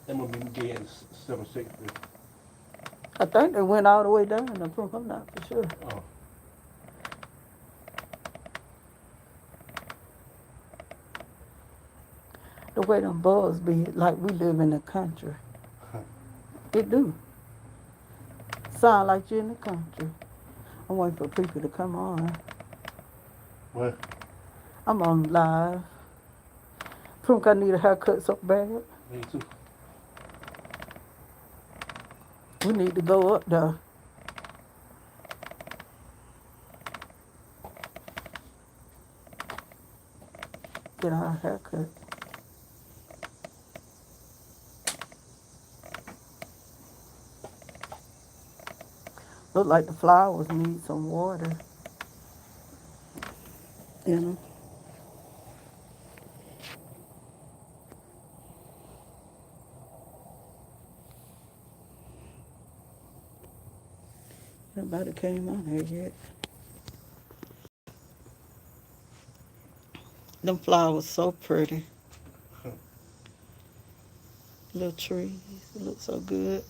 That must be getting 760. I think they went all the way down to Brook. I'm not for sure. Oh, The way them bugs be, like we live in the country. It do. Sound like you in the country. I'm waiting for people to come on. well, I'm on live. Prunk, I need a haircut so bad. me too. We need to go up there. Get our haircut. Look like the flowers need some water. You know. Nobody came on here yet. Them flowers so pretty. Little trees. It looks so good.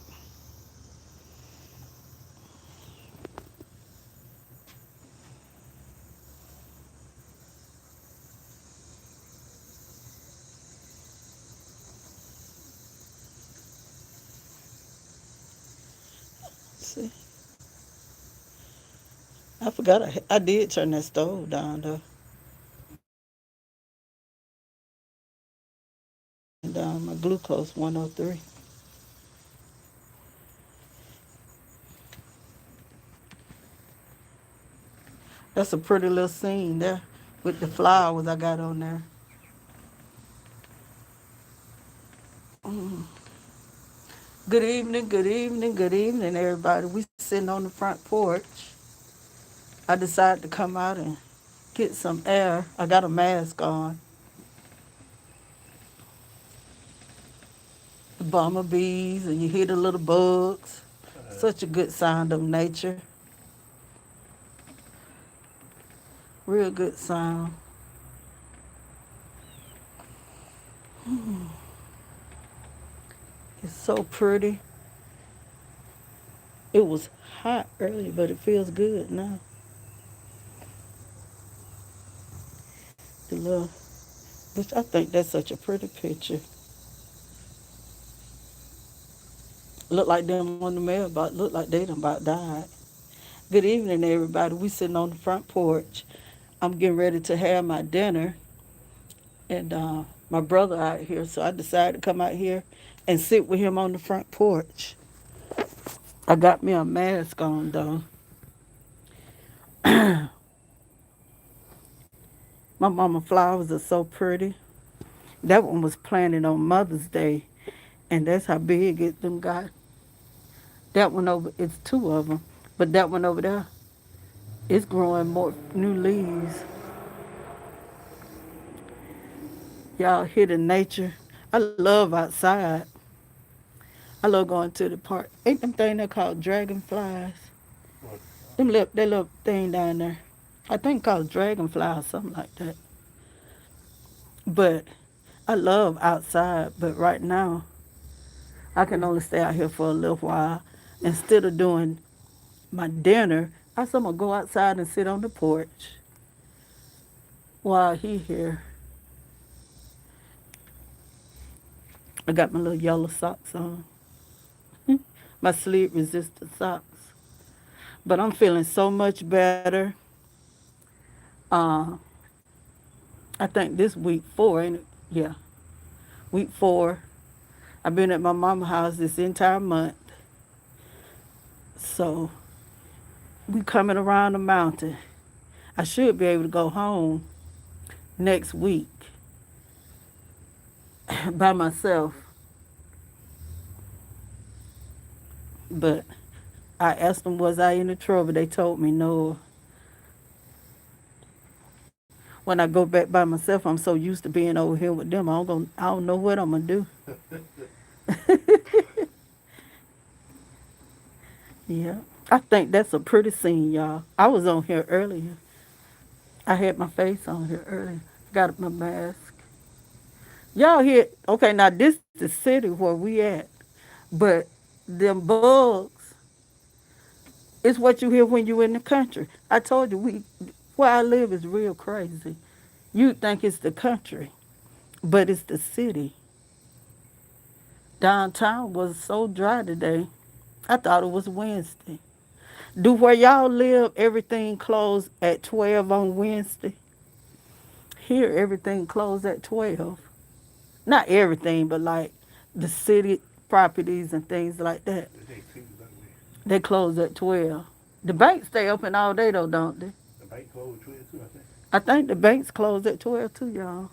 See. I forgot I did turn that stove down though. And down my glucose 103. That's a pretty little scene there with the flowers I got on there. Mm. Good evening, good evening, good evening, everybody. We sitting on the front porch. I decided to come out and get some air. I got a mask on. The bumblebees, and you hear the little bugs. Such a good sound of nature. Real good sound. It's so pretty. It was hot earlier, but it feels good now. The little, which I think that's such a pretty picture. Look like them on the mailbox. Look like they done about died. Good evening, everybody. We sitting on the front porch. I'm getting ready to have my dinner, and my brother out here, so I decided to come out here and sit with him on the front porch. I got me a mask on though. My mama flowers are so pretty. That one was planted on Mother's Day, and that's how big it them got. That one over, it's two of them, but that one over there, it's growing more new leaves. Y'all hear the nature. I love outside. I love going to the park. Ain't them thing they called dragonflies? What? That little thing down there. I think called dragonfly or something like that. But I love outside. But right now, I can only stay out here for a little while. Instead of doing my dinner, I said I'm gonna go outside and sit on the porch while he here. I got my little yellow socks on, my sleep resistant socks. But I'm feeling so much better. Uh, I think this week 4, ain't it? Yeah, week 4. I've been at my mama's house this entire month. So we coming around the mountain. I should be able to go home next week by myself. But I asked them, was I in the trouble? They told me no. When I go back by myself, I'm so used to being over here with them. I don't know what I'm gonna do. Yeah, I think that's a pretty scene, y'all. I was on here earlier. I had my face on here earlier. Got my mask. Y'all here? Okay, now this the city where we at, but them bugs is what you hear when you in the country. I told you where I live is real crazy. You think it's the country, but it's the city. Downtown was so dry today. I thought it was Wednesday. Do where y'all live everything closed at 12 on Wednesday? Here everything closed at 12. Not everything, but like the city properties and things like that. The day too, that way. They close at 12. The banks stay open all day though, don't they? The bank closed 12 too, I think. I think the banks close at 12 too, y'all.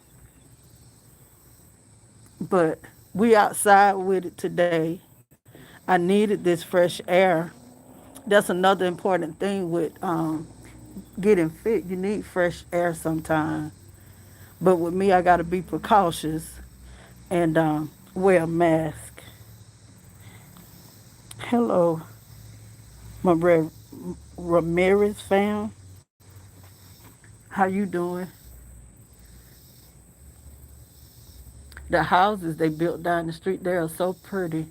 But we outside with it today. I needed this fresh air. That's another important thing with getting fit. You need fresh air sometimes. But with me, I got to be precautious and wear a mask. Hello, my Ramirez fam. How you doing? The houses they built down the street, they are so pretty.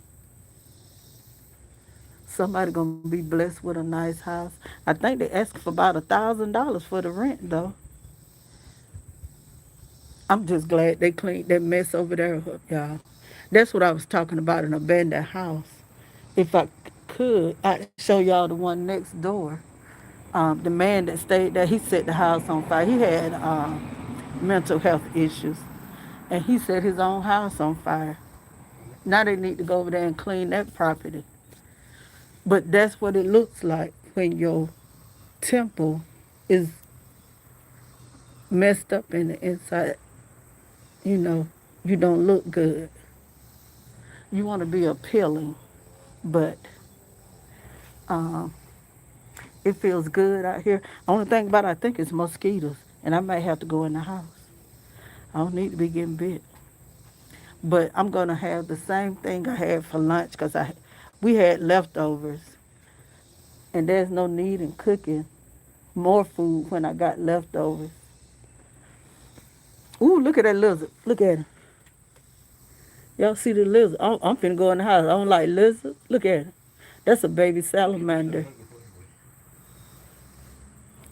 Somebody gonna be blessed with a nice house. I think they asked for about $1,000 for the rent though. I'm just glad they cleaned that mess over there up, y'all. That's what I was talking about, an abandoned house. If I could, I'd show y'all the one next door. The man that stayed there, he set the house on fire. He had mental health issues, and he set his own house on fire. Now they need to go over there and clean that property. But that's what it looks like when your temple is messed up in the inside. You know, you don't look good. You want to be appealing, but um, it feels good out here. Only thing about it, I think it's mosquitoes, and I might have to go in the house. I don't need to be getting bit. But I'm gonna have the same thing I had for lunch because we had leftovers, and there's no need in cooking more food when I got leftovers. Ooh, look at that lizard. Look at him. Y'all see the lizard? I'm finna go in the house. I don't like lizards. Look at it. That's a baby salamander.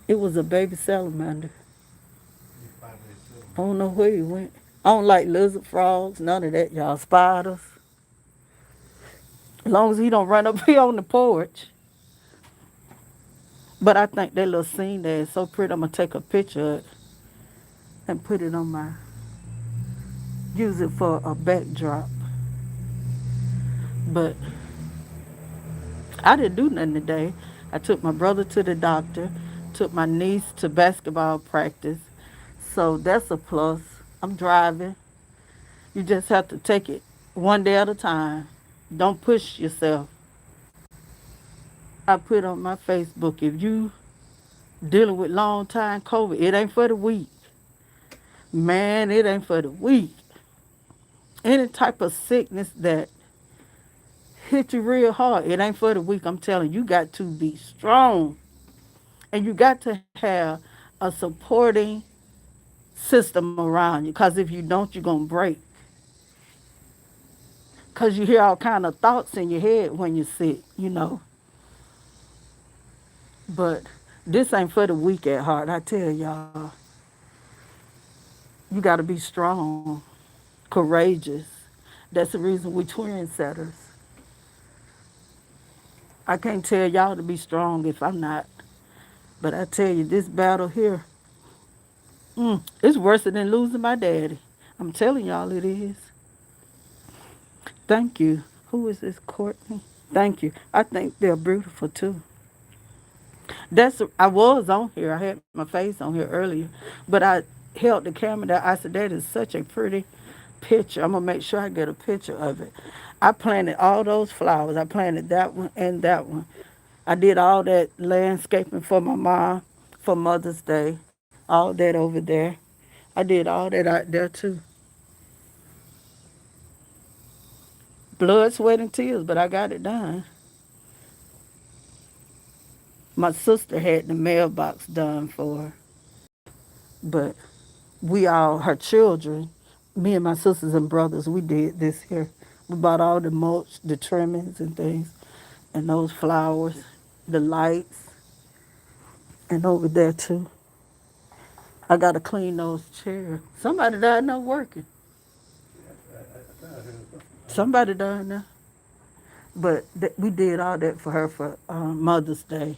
It was a baby salamander. I don't know where he went. I don't like lizard, frogs, none of that, y'all. Spiders. As long as he don't run up here on the porch. But I think that little scene there is so pretty. I'm gonna take a picture of it and put it on use it for a backdrop. But I didn't do nothing today. I took my brother to the doctor, took my niece to basketball practice. So that's a plus. I'm driving. You just have to take it one day at a time. Don't push yourself. I put on my Facebook, if you dealing with long time COVID, it ain't for the weak. Man, it ain't for the weak. Any type of sickness that hit you real hard, it ain't for the weak. I'm telling you, you got to be strong. And you got to have a supporting system around you. Because if you don't, you're going to break. Because you hear all kind of thoughts in your head when you're sick, you know. But this ain't for the weak at heart, I tell y'all. You got to be strong, courageous. That's the reason we twin setters. I can't tell y'all to be strong if I'm not. But I tell you, this battle here, it's worse than losing my daddy. I'm telling y'all it is. Thank you. Who is this, Courtney? Thank you. I think they're beautiful too. I was on here. I had my face on here earlier, but I held the camera there. I said that is such a pretty picture. I'm gonna make sure I get a picture of it. I planted all those flowers. I planted that one and that one. I did all that landscaping for my mom for Mother's Day. All that over there. I did all that out there too. Blood, sweat, and tears, but I got it done. My sister had the mailbox done for her, but we all, her children, Me and my sisters and brothers, we did this here. We bought all the mulch, the trimmings and things, and those flowers, the lights, and over there too. I gotta clean those chairs. Somebody died not working. I thought I heard something. Somebody died now. But we did all that for her for Mother's Day.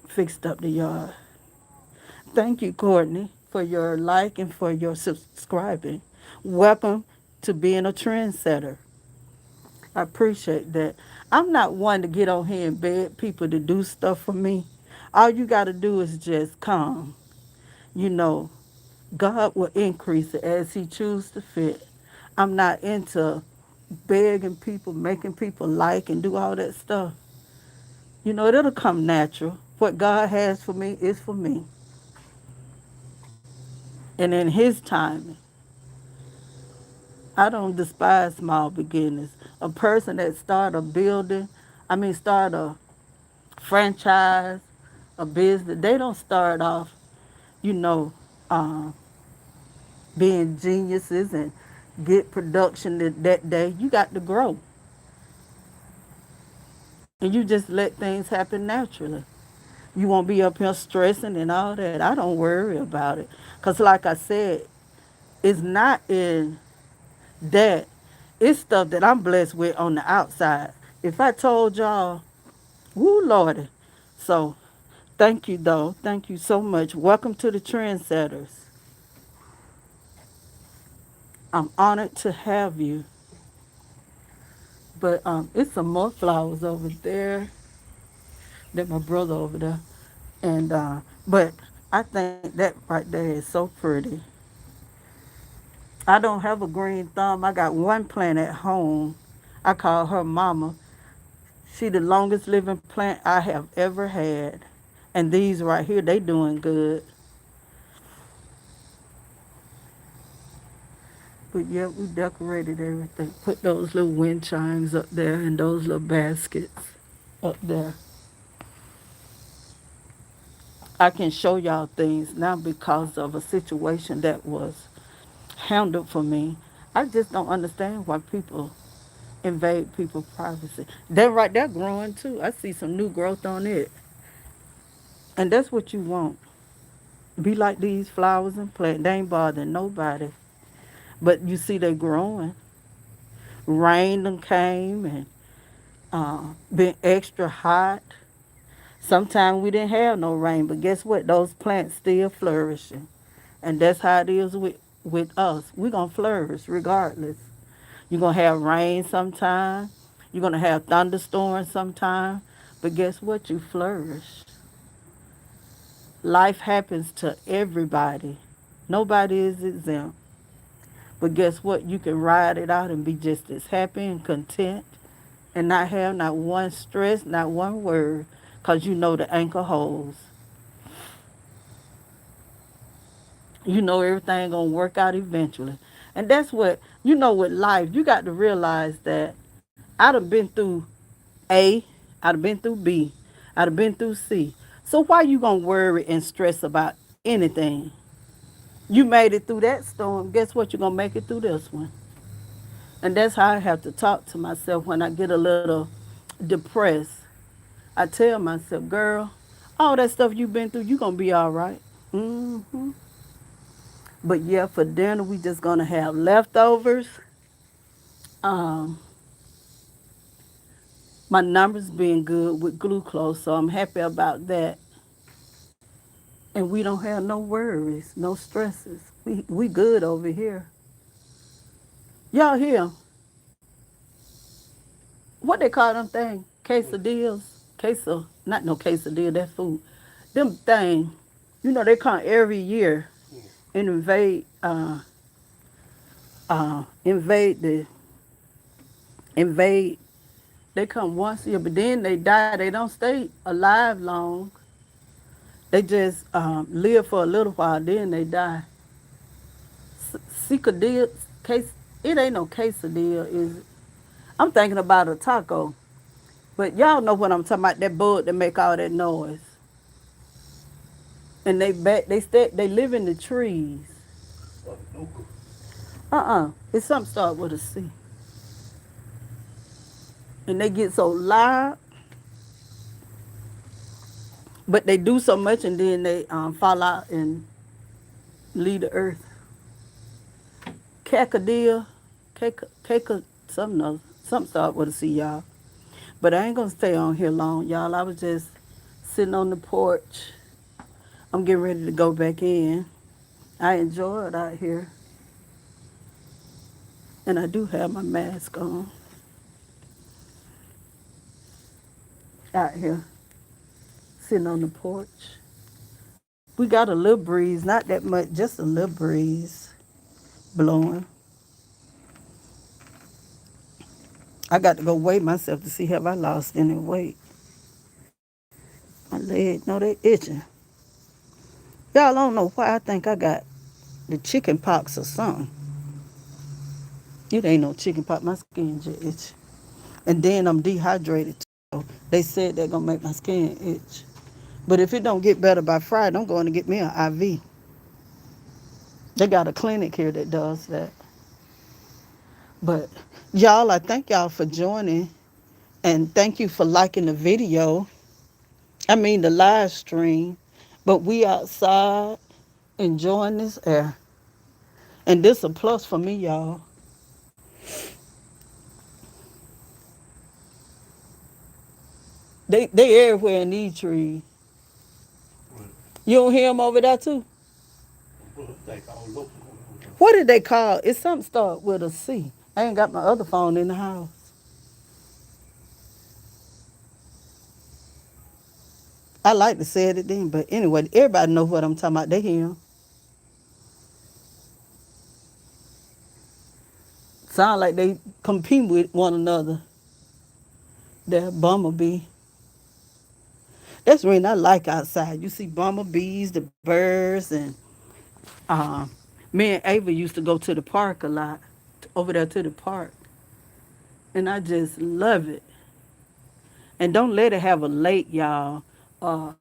Fixed up the yard. Thank you, Courtney, for your like and for your subscribing. Welcome to being a trendsetter. I appreciate that. I'm not one to get on here and beg people to do stuff for me. All you got to do is just come. You know, God will increase it as He chooses to fit. I'm not into begging people, making people like and do all that stuff. You know, it'll come natural. What God has for me is for me. And in His timing, I don't despise small beginnings. A person that start a franchise, a business, they don't start off, you know, um, being geniuses and get production that day. You got to grow. And you just let things happen naturally. You won't be up here stressing and all that. I don't worry about it. Because, like I said, it's not in that. It's stuff that I'm blessed with on the outside. If I told y'all, woo, Lordy. So, thank you, though. Thank you so much. Welcome to the Trendsetters. I'm honored to have you. But it's some more flowers over there than my brother over there. And but I think that right there is so pretty. I don't have a green thumb. I got one plant at home. I call her Mama. She the longest living plant I have ever had. And these right here, they doing good. But yeah, we decorated everything. Put those little wind chimes up there and those little baskets up there. I can show y'all things now because of a situation that was handled for me. I just don't understand why people invade people's privacy. That right there growing too. I see some new growth on it. And that's what you want. Be like these flowers and plants. They ain't bothering nobody. But you see they growing. Rain done came and been extra hot. Sometimes we didn't have no rain, but guess what? Those plants still flourishing. And that's how it is with us. We're going to flourish regardless. You're going to have rain sometime. You're going to have thunderstorms sometime. But guess what? You flourish. Life happens to everybody. Nobody is exempt. But guess what? You can ride it out and be just as happy and content and not have not one stress, not one word, because you know the anchor holds. You know everything going to work out eventually. And that's what, you know, with life, you got to realize that I done been through A, I done been through B, I done been through C. So why you going to worry and stress about anything? You made it through that storm. Guess what? You're going to make it through this one. And that's how I have to talk to myself when I get a little depressed. I tell myself, girl, all that stuff you've been through, you're going to be all right. Mm-hmm. But yeah, for dinner, we just going to have leftovers. Um, my numbers being good with glucose, so I'm happy about that. And we don't have no worries, no stresses. We good over here. Y'all here? What they call them thing? Quesadillas? Not no quesadilla, that food. Them thing, you know, they come every year and invade invade. They come once a year, but then they die. They don't stay alive long. They just live for a little while, then they die. Cicadilla, case, it ain't no quesadilla, is it? I'm thinking about a taco. But y'all know what I'm talking about, that bug that make all that noise. And they live in the trees. Start with no. It's something start with a C. And they get so loud, but they do so much and then they fall out and leave the earth. Cacadilla, caca, something else. Something start with a C, y'all. But I ain't gonna stay on here long, y'all. I was just sitting on the porch. I'm getting ready to go back in. I enjoy it out here. And I do have my mask on out here, sitting on the porch. We got a little breeze, not that much, just a little breeze blowing. I got to go weigh myself to see have I lost any weight. My leg, no, they itching. Y'all don't know why I think I got the chicken pox or something. It ain't no chicken pox. My skin just itch. And then I'm dehydrated too. They said they're gonna make my skin itch. But if it don't get better by Friday, I'm going to get me an IV. They got a clinic here that does that. But y'all, I thank y'all for joining and thank you for liking the video. I mean the live stream. But we outside enjoying this air. And this a plus for me, y'all. They everywhere in these trees. Right. You don't hear them over there too? Well, like all local. What did they call? It's something start with a C. I ain't got my other phone in the house. I like to say it then, but anyway, everybody know what I'm talking about. They hear 'em. Sound like they compete with one another. That bumblebee. That's the reason I like outside. You see bumblebees, the birds, and um, me and Ava used to go to the park a lot, over there to the park, and I just love it. And don't let it have a lake, y'all, or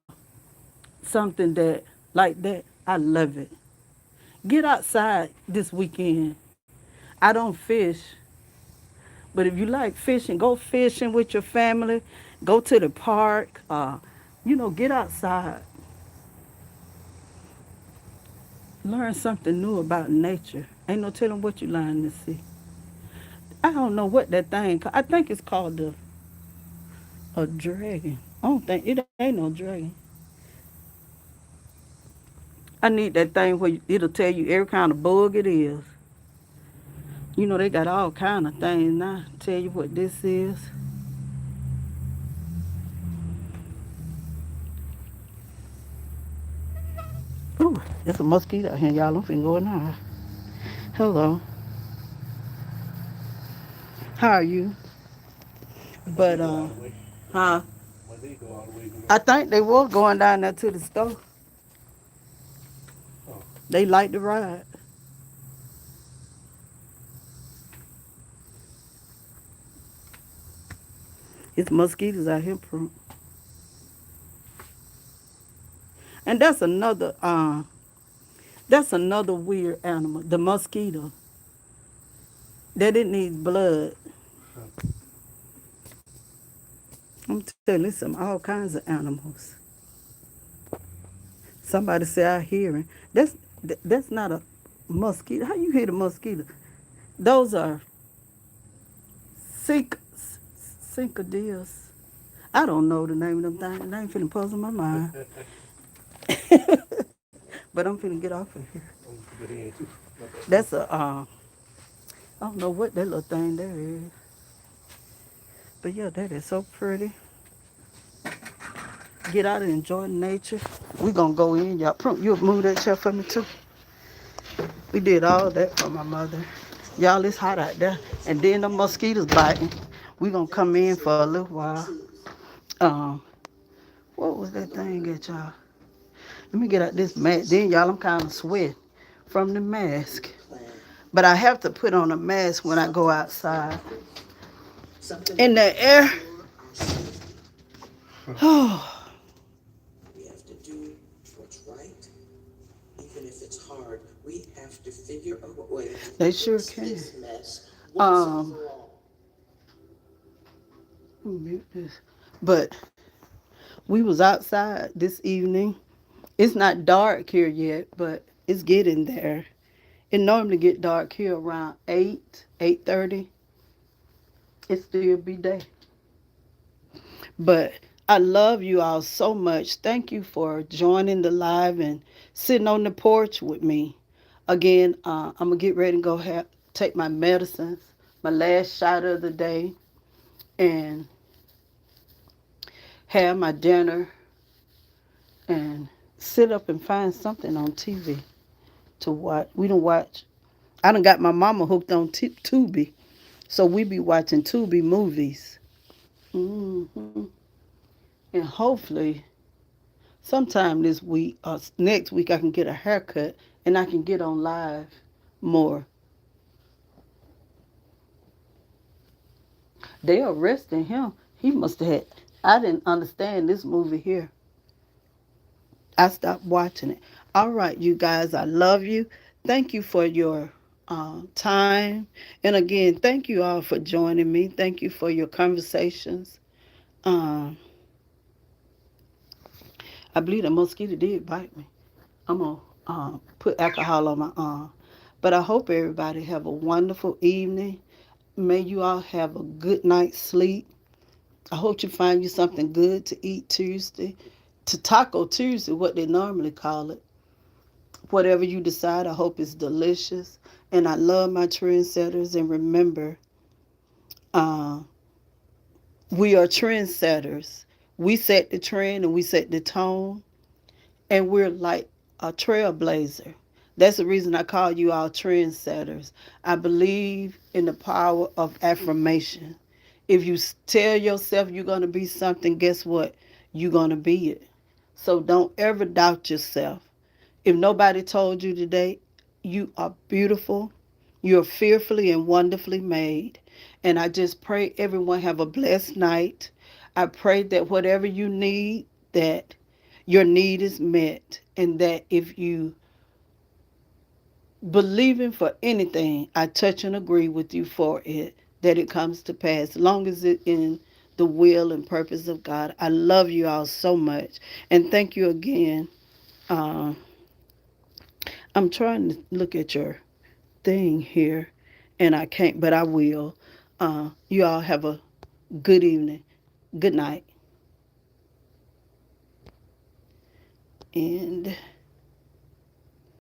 something that like that. I love it. Get outside this weekend. I don't fish, but if you like fishing, go fishing with your family. Go to the park. Get outside. Learn something new about nature. Ain't no telling what you learn to see. I don't know what that thing. I think it's called a dragon. I don't think it ain't no dragon. I need that thing where it'll tell you every kind of bug it is. They got all kind of things now. Tell you what this is. Ooh, there's a mosquito out here, y'all. I'm finna go in there. Hello. How are you? When they But go all the way. huh? When they go all the way. I think they was going down there to the store. Oh, They like to ride. It's mosquitoes out here, and that's another weird animal. The mosquito. That it needs blood. I'm telling you, some all kinds of animals. Somebody say I hear him. That's not a mosquito. How you hear the mosquito? Those are cink cincadillas. I don't know the name of them things. They ain't finna puzzle my mind. But I'm finna get off of here. I'm good in too. Not that That's close. I don't know what that little thing there is. But yeah, that is so pretty. Get out and enjoy nature. We gonna go in, y'all. You'll move that chair for me too. We did all that for my mother. Y'all, it's hot out there. And then the mosquitoes biting. We gonna come in for a little while. Um, what was that thing at y'all? Let me get out this mask. Then y'all, I'm kind of sweating from the mask. But I have to put on a mask when I go outside. In the air. Oh, They sure can. Um, mute this. But we was outside this evening. It's not dark here yet, but it's getting there. It normally get dark here around 8:30. It still be day. But I love you all so much. Thank you for joining the live and sitting on the porch with me. Again, I'm gonna get ready and go take my medicines, my last shot of the day, and have my dinner and sit up and find something on TV to watch. We don't watch. I done got my mama hooked on Tubi, so we be watching Tubi movies. hmm And hopefully, sometime this week or next week, I can get a haircut and I can get on live more. They arresting him. He must have had. I didn't understand this movie here. I stopped watching it. All right, you guys, I love you. Thank you for your time. And again, thank you all for joining me. Thank you for your conversations. Um, I believe the mosquito did bite me. I'm going to put alcohol on my arm. But I hope everybody have a wonderful evening. May you all have a good night's sleep. I hope you find you something good to eat Tuesday. To Taco Tuesday, what they normally call it. Whatever you decide, I hope it's delicious. And I love my trendsetters. And remember, uh, we are trendsetters. We set the trend and we set the tone. And we're like a trailblazer. That's the reason I call you all trendsetters. I believe in the power of affirmation. If you tell yourself you're going to be something, guess what? You're going to be it. So don't ever doubt yourself. If nobody told you today, you are beautiful. You're fearfully and wonderfully made. And I just pray everyone have a blessed night. I pray that whatever you need, that your need is met. And that if you believing for anything, I touch and agree with you for it, that it comes to pass, as long as it in the will and purpose of God. I love you all so much. And thank you again. Uh, I'm trying to look at your thing here, and I can't, but I will. You all have a good evening. Good night. And